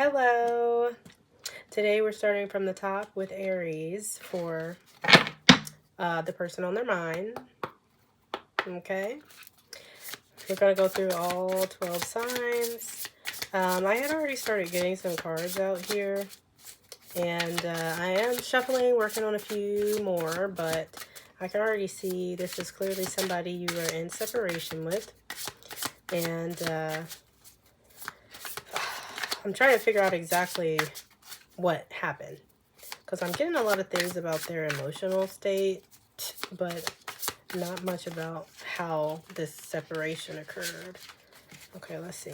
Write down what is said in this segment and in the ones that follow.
Hello. Today we're starting from the top with Aries for the person on their mind. Okay. We're going to go through all 12 signs. I had already started getting some cards out here. And I am shuffling, working on a few more. But I can already see this is clearly somebody you are in separation with. And I'm trying to figure out exactly what happened, because I'm getting a lot of things about their emotional state, but not much about how this separation occurred. Okay, let's see.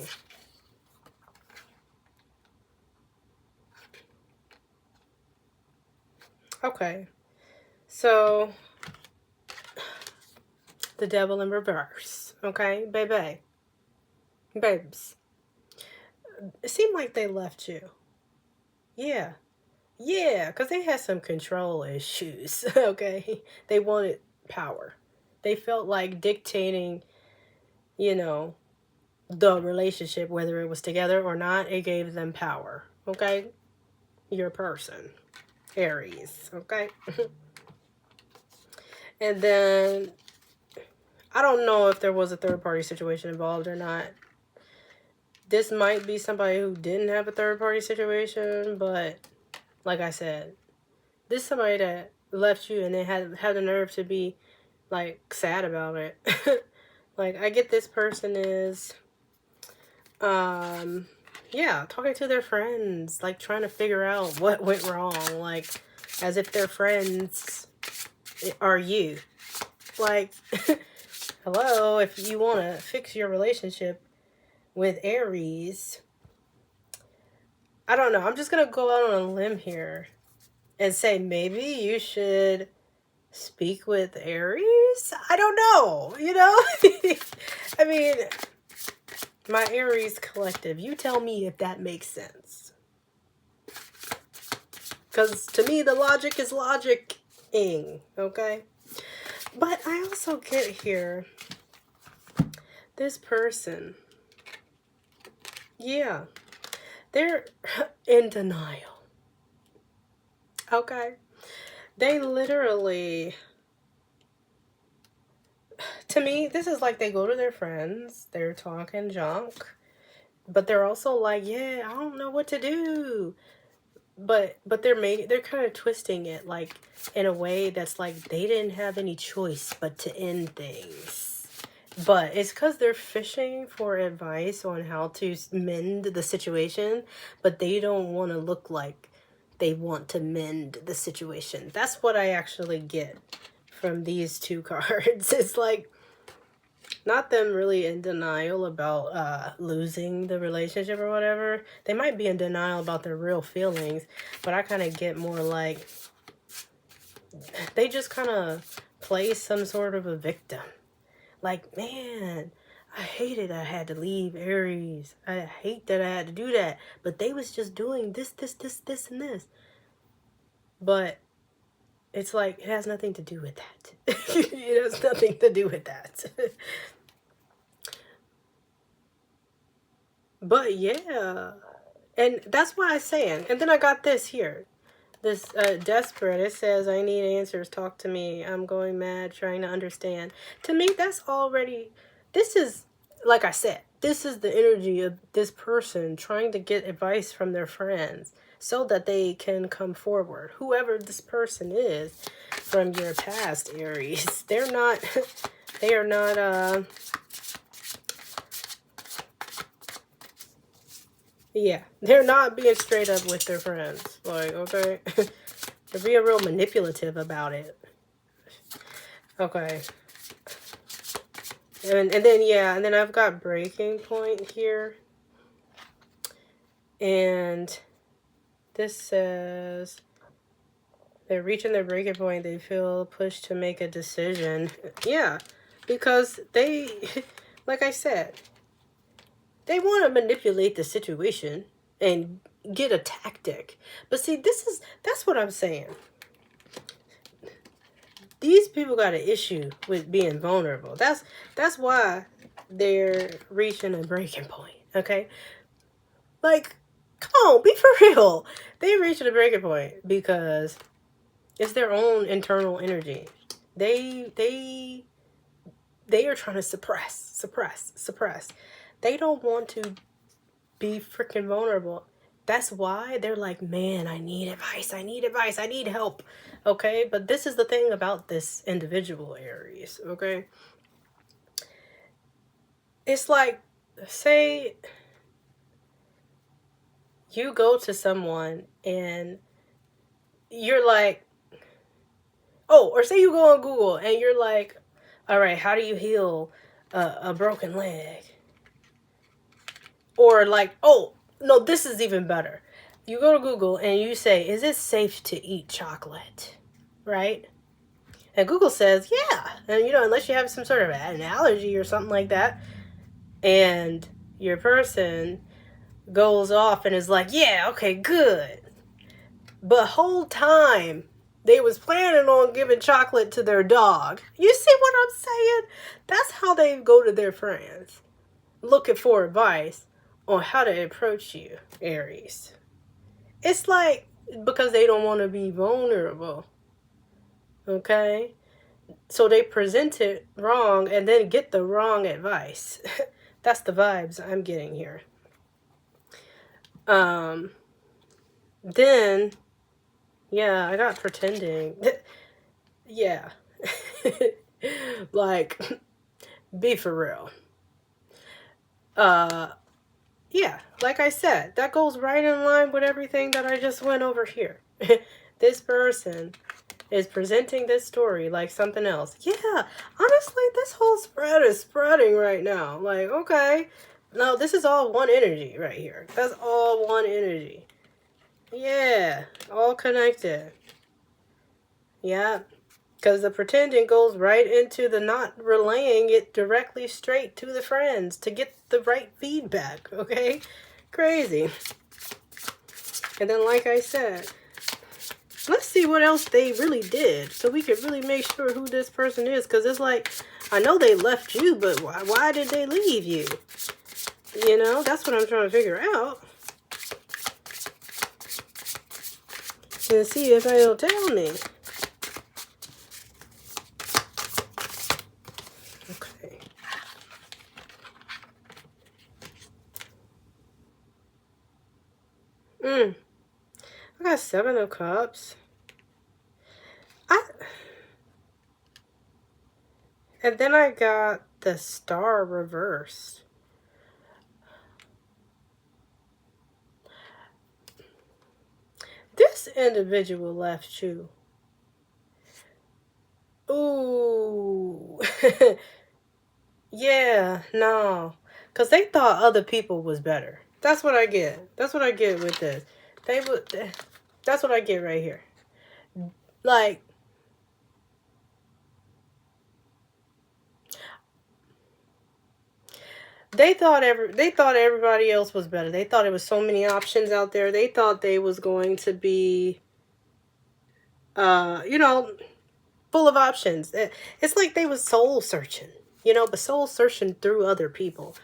Okay, so the devil in reverse. Okay, baby, babes. It seemed like they left you. Yeah, because they had some control issues. Okay, they wanted power. They felt like dictating, the relationship, whether it was together or not. It gave them power. Okay, your person, Aries. Okay. And then I don't know if there was a third party situation involved or not. This might be somebody who didn't have a third party situation, but like I said, this is somebody that left you and they had the nerve to be like sad about it. Like, I get this person is talking to their friends, like trying to figure out what went wrong, like as if their friends are you. Like, hello, if you want to fix your relationship with Aries, I don't know, I'm just gonna go out on a limb here and say maybe you should speak with Aries. I don't know, I mean, my Aries collective, you tell me if that makes sense. Because to me, the logic is logic-ing, okay? But I also get here, this person, yeah, they're in denial, okay? They literally, to me, this is like they go to their friends, they're talking junk, but they're also like, yeah, I don't know what to do. But they're kind of twisting it like in a way that's like they didn't have any choice but to end things. But it's because they're fishing for advice on how to mend the situation, but they don't want to look like they want to mend the situation. That's what I actually get from these two cards. It's like not them really in denial about losing the relationship or whatever. They might be in denial about their real feelings, but I kind of get more like they just kind of play some sort of a victim. Like, man, I hated I had to leave Aries. I hate that I had to do that. But they was just doing this, and this. But it's like, it has nothing to do with that. It has nothing to do with that. But yeah, and that's why I'm saying. And then I got this here. This desperate. It says, I need answers. Talk to me. I'm going mad trying to understand. To me, that's already, this is, like I said, this is the energy of this person trying to get advice from their friends so that they can come forward. Whoever this person is from your past, Aries, they are not, yeah, they're not being straight up with their friends. Like, okay, they're being real manipulative about it. Okay. And then I've got breaking point here. And this says they're reaching their breaking point. They feel pushed to make a decision. Yeah, because they, like I said, they want to manipulate the situation and get a tactic. But see, that's what I'm saying. These people got an issue with being vulnerable. That's why they're reaching a breaking point, okay? Like, Come on, be for real. They reached a breaking point because it's their own internal energy. They are trying to suppress. They don't want to be freaking vulnerable. That's why they're like, man, I need advice, I need help. Okay, but this is the thing about this individual, Aries, okay? It's like, say you go to someone and you're like, oh, or say you go on Google and you're like, all right, how do you heal a broken leg? Or like, oh, no, this is even better. You go to Google and you say, is it safe to eat chocolate? Right? And Google says, yeah. And, unless you have some sort of an allergy or something like that. And your person goes off and is like, yeah, okay, good. But whole time, they was planning on giving chocolate to their dog. You see what I'm saying? That's how they go to their friends, looking for advice on how to approach you, Aries. It's like, because they don't want to be vulnerable. Okay? So they present it wrong and then get the wrong advice. That's the vibes I'm getting here. Then, yeah, I got pretending. Yeah. Like, be for real. Yeah, like I said, that goes right in line with everything that I just went over here. This person is presenting this story like something else. Yeah, honestly, this whole spread is spreading right now. Like, okay, no, this is all one energy right here. That's all one energy. Yeah, all connected. Yeah, because the pretending goes right into the not relaying it directly straight to the friends to get the right feedback, okay? Crazy. And then, like I said, let's see what else they really did so we can really make sure who this person is. Because it's like, I know they left you, but why did they leave you? That's what I'm trying to figure out. And see if it'll tell me. Okay. I got 7 of Cups. And then I got the Star reversed. This individual left you. Ooh. Yeah, no. Because they thought other people was better. That's what I get. That's what I get with this. That's what I get right here. Like, they thought everybody else was better. They thought there was so many options out there. They thought they was going to be, full of options. It's like they was soul searching, but soul searching through other people.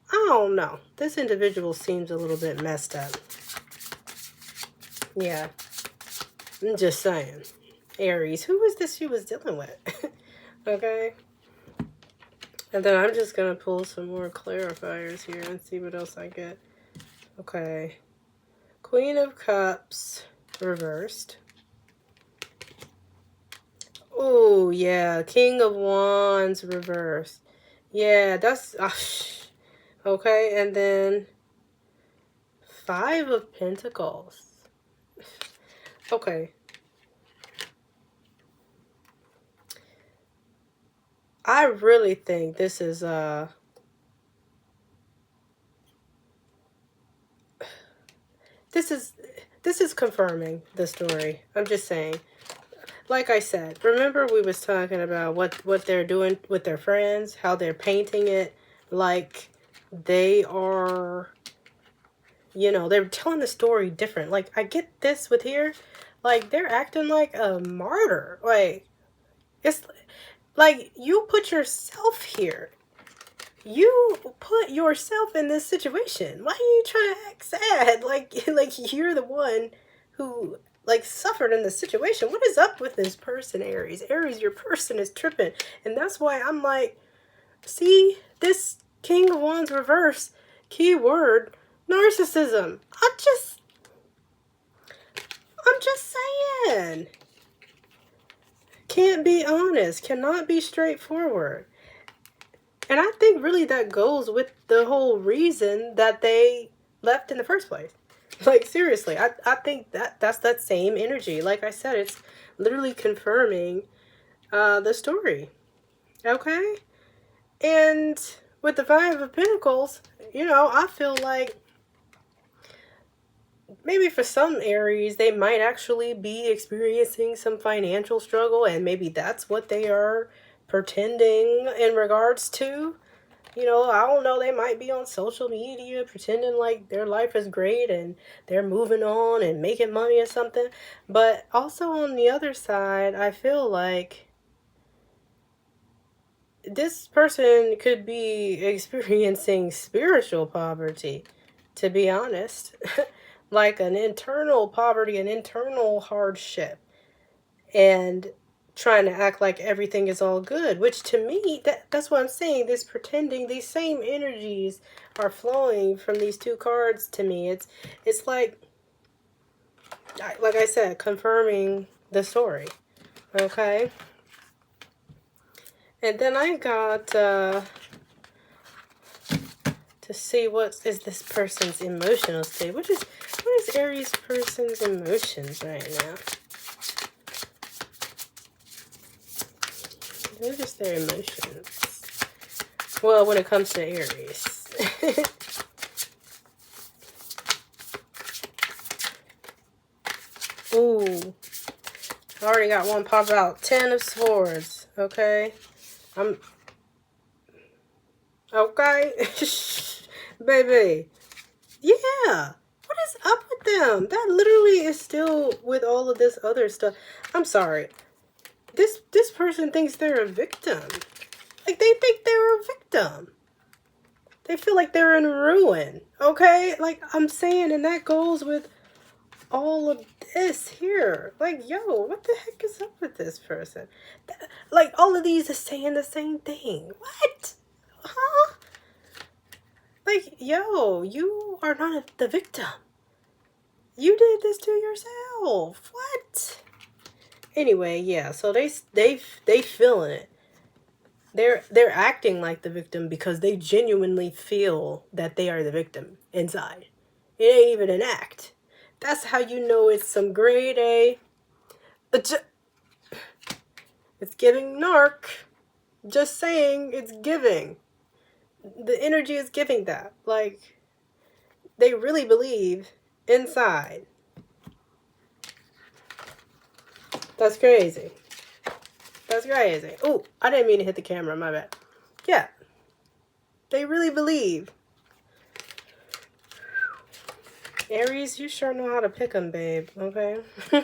I don't know. This individual seems a little bit messed up. Yeah. I'm just saying. Aries, who was this she was dealing with? Okay. And then I'm just going to pull some more clarifiers here and see what else I get. Okay. Queen of Cups reversed. Oh, yeah. King of Wands reversed. Yeah, that's... okay, and then 5 of Pentacles. Okay. I really think this is this is confirming the story. I'm just saying. Like I said, remember we was talking about what they're doing with their friends, how they're painting it like they are, they're telling the story different. Like, I get this with here. Like, they're acting like a martyr. Like, it's like you put yourself here. you put yourself in this situation. Why are you trying to act sad? Like you're the one who like suffered in this situation. What is up with this person, Aries? Aries, your person is tripping. And that's why I'm like, see, this King of Wands reverse, keyword, narcissism. I'm just saying. Can't be honest, cannot be straightforward. And I think really that goes with the whole reason that they left in the first place. Like, seriously, I think that's that same energy. Like I said, it's literally confirming the story. Okay? And with the Five of Pentacles, you know, I feel like maybe for some Aries, they might actually be experiencing some financial struggle, and maybe that's what they are pretending in regards to. You know, I don't know, they might be on social media pretending like their life is great and they're moving on and making money or something. But also on the other side, I feel like this person could be experiencing spiritual poverty, to be honest. Like an internal poverty, an internal hardship. And trying to act like everything is all good, which to me, that's what I'm saying. This pretending, these same energies are flowing from these two cards to me. It's like I said, confirming the story. Okay. And then I got to see what is this person's emotional state. What is Aries person's emotions right now? What is their emotions? Well, when it comes to Aries. Ooh. I already got one pop out. 10 of Swords. Okay. Okay. Baby. Yeah. What is up with them? That literally is still with all of this other stuff. I'm sorry. This person thinks they're a victim. Like, they think they're a victim. They feel like they're in ruin. Okay? Like, I'm saying, and that goes with all of this here. Like, yo, what the heck is up with this person? Like, all of these are saying the same thing. What? Huh? Like, yo, you are not the victim. You did this to yourself. What? Anyway, yeah, so they feeling it. They're acting like the victim because they genuinely feel that they are the victim inside. It ain't even an act. That's how you know it's some grade A. It's giving narc. Just saying, it's giving. The energy is giving that. Like, they really believe inside. That's crazy. That's crazy. Oh, I didn't mean to hit the camera. My bad. Yeah. They really believe. Aries, you sure know how to pick them, babe. Okay? And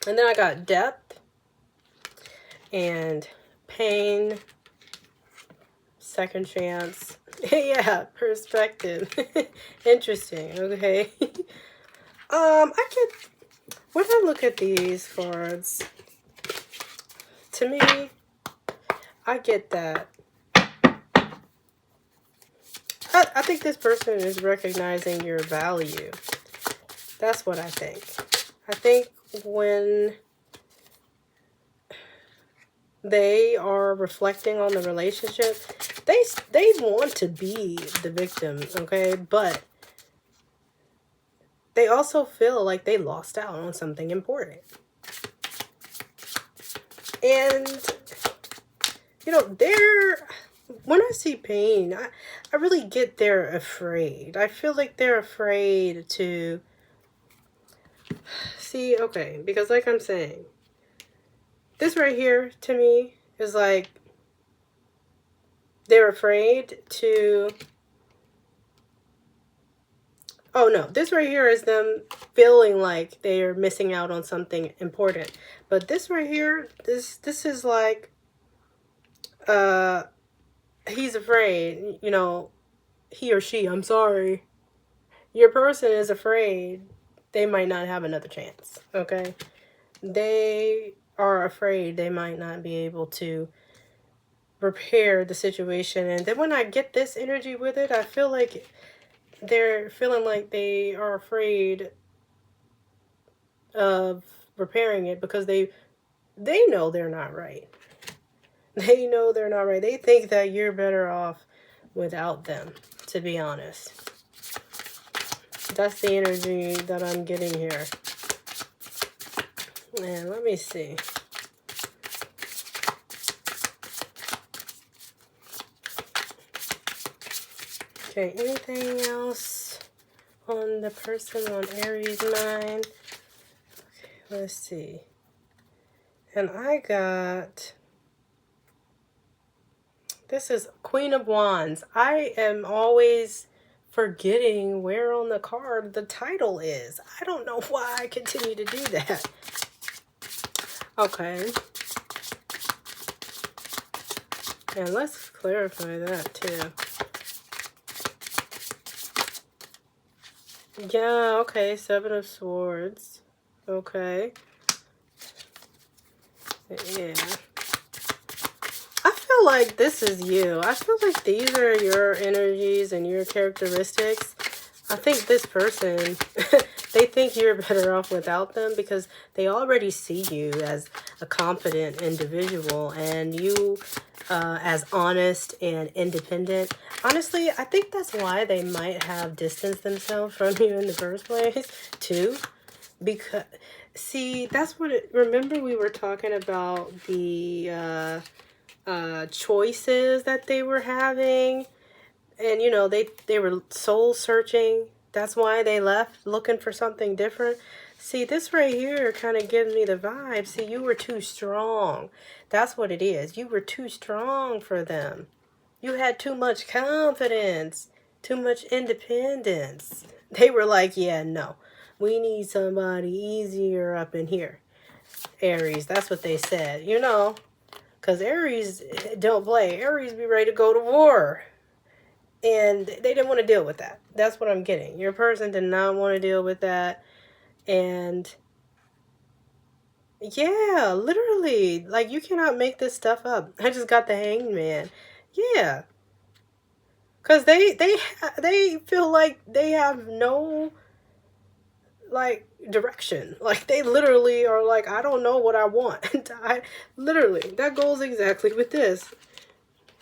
then I got depth and pain, second chance. Yeah, perspective. Interesting. Okay. When I look at these cards, to me, I get that. I think this person is recognizing your value. That's what I think. I think when they are reflecting on the relationship, they want to be the victim, okay? But they also feel like they lost out on something important. And, you know, when I see pain, I really get they're afraid. I feel like they're afraid to see, okay, because like I'm saying, this right here to me is like they're afraid to, oh no, this right here is them feeling like they are missing out on something important. But this right here, this is like he's afraid, you know, he or she, I'm sorry. Your person is afraid they might not have another chance, okay? They are afraid they might not be able to repair the situation. And then when I get this energy with it, I feel like they're feeling like they are afraid of repairing it because they know they're not right. They know they're not right. They think that you're better off without them, to be honest. That's the energy that I'm getting here. And let me see. Okay, anything else on the person on Aries' mind? Okay, let's see. And I got... This is Queen of Wands. I am always forgetting where on the card the title is. I don't know why I continue to do that. Okay. And let's clarify that too. Yeah, okay, 7 of Swords. Okay. Yeah. I feel like this is you. I feel like these are your energies and your characteristics. I think this person, they think you're better off without them because they already see you as a confident individual and you as honest and independent. Honestly, I think that's why they might have distanced themselves from you in the first place, too. Because, see, that's what it... Remember we were talking about the choices that they were having? And, you know, they were soul searching. That's why they left, looking for something different. See, this right here kind of gives me the vibe. See, you were too strong. That's what it is. You were too strong for them. You had too much confidence, too much independence. They were like, yeah, no. We need somebody easier up in here. Aries, that's what they said. You know, because Aries don't play. Aries be ready to go to war. And they didn't want to deal with that. That's what I'm getting. Your person did not want to deal with that. And yeah, literally, like, you cannot make this stuff up. I just got the Hangman. Yeah. Because they feel like they have no, like, direction. Like, they literally are like, I don't know what I want. Literally, that goes exactly with this.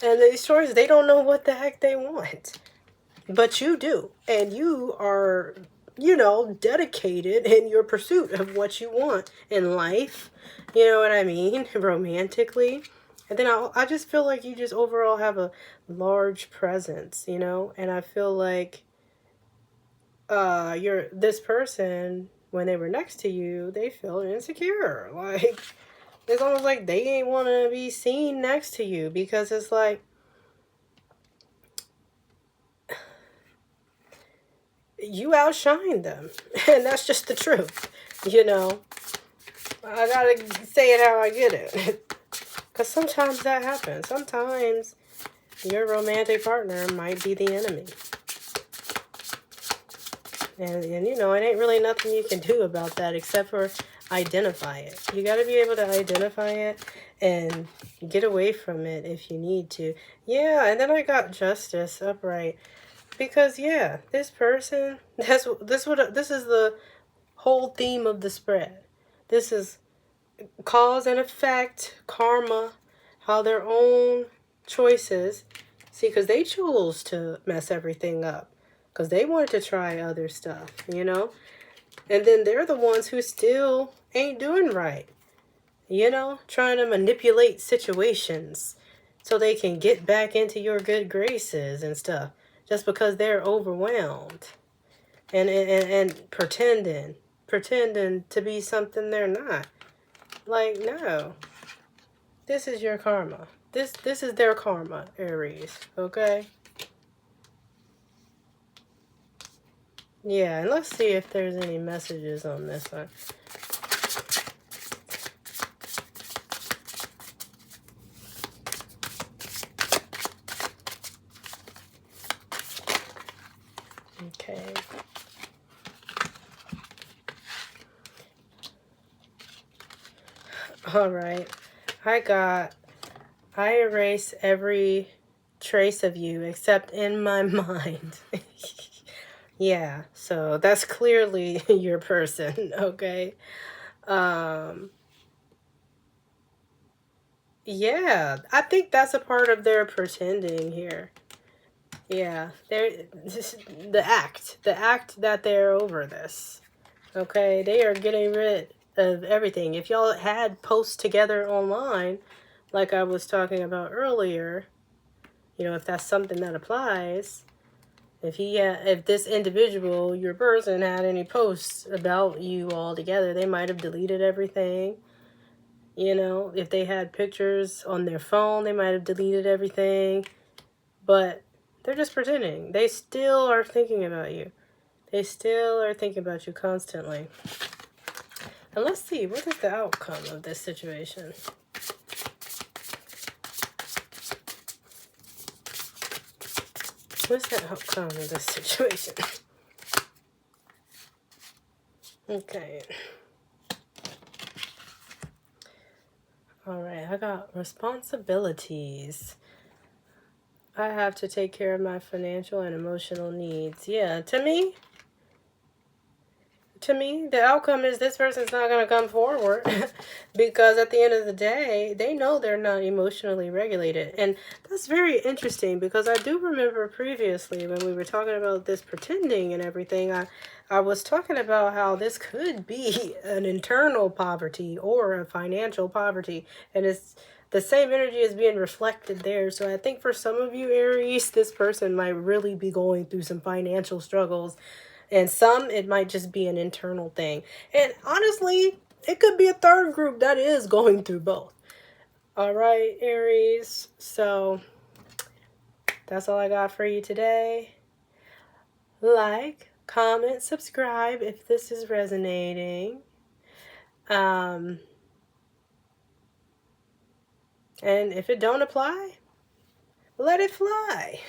And these stories, they don't know what the heck they want. But you do. And you are, you know, dedicated in your pursuit of what you want in life. You know what I mean? Romantically. And then I just feel like you just overall have a large presence, you know? And I feel like this person, when they were next to you, they feel insecure. Like, it's almost like they ain't want to be seen next to you because it's like, you outshine them. And that's just the truth, you know? I gotta say it how I get it. Because sometimes that happens. Sometimes your romantic partner might be the enemy. And you know, it ain't really nothing you can do about that except for identify it. You got to be able to identify it and get away from it if you need to. Yeah, and then I got Justice upright. Because, yeah, this person, this is the whole theme of the spread. This is cause and effect, karma, how their own choices. See, because they chose to mess everything up. Because they wanted to try other stuff, you know? And then they're the ones who still ain't doing right. You know? Trying to manipulate situations so they can get back into your good graces and stuff. Just because they're overwhelmed. And pretending to be something they're not. Like, no. This is your karma. This is their karma, Aries. Okay? Yeah, and let's see if there's any messages on this one. All right. I erase every trace of you except in my mind. Yeah, so that's clearly your person, okay? Yeah, I think that's a part of their pretending here. Yeah, the act that they're over this. Okay, they are getting rid of everything. If y'all had posts together online, like I was talking about earlier, if that's something that applies, if this individual, your person, had any posts about you all together, they might have deleted everything. If they had pictures on their phone, they might have deleted everything. But they're just pretending. They still are thinking about you. They still are thinking about you constantly. And let's see, what is the outcome of this situation? What's the outcome of this situation? Okay. All right, I got responsibilities. I have to take care of my financial and emotional needs. Yeah, to me, the outcome is this person's not going to come forward because at the end of the day, they know they're not emotionally regulated. And that's very interesting because I do remember previously when we were talking about this pretending and everything, I was talking about how this could be an internal poverty or a financial poverty. And it's the same energy is being reflected there. So I think for some of you, Aries, this person might really be going through some financial struggles. And some, it might just be an internal thing. And honestly, it could be a third group that is going through both. All right, Aries. So that's all I got for you today. Like, comment, subscribe if this is resonating. And if it don't apply, let it fly.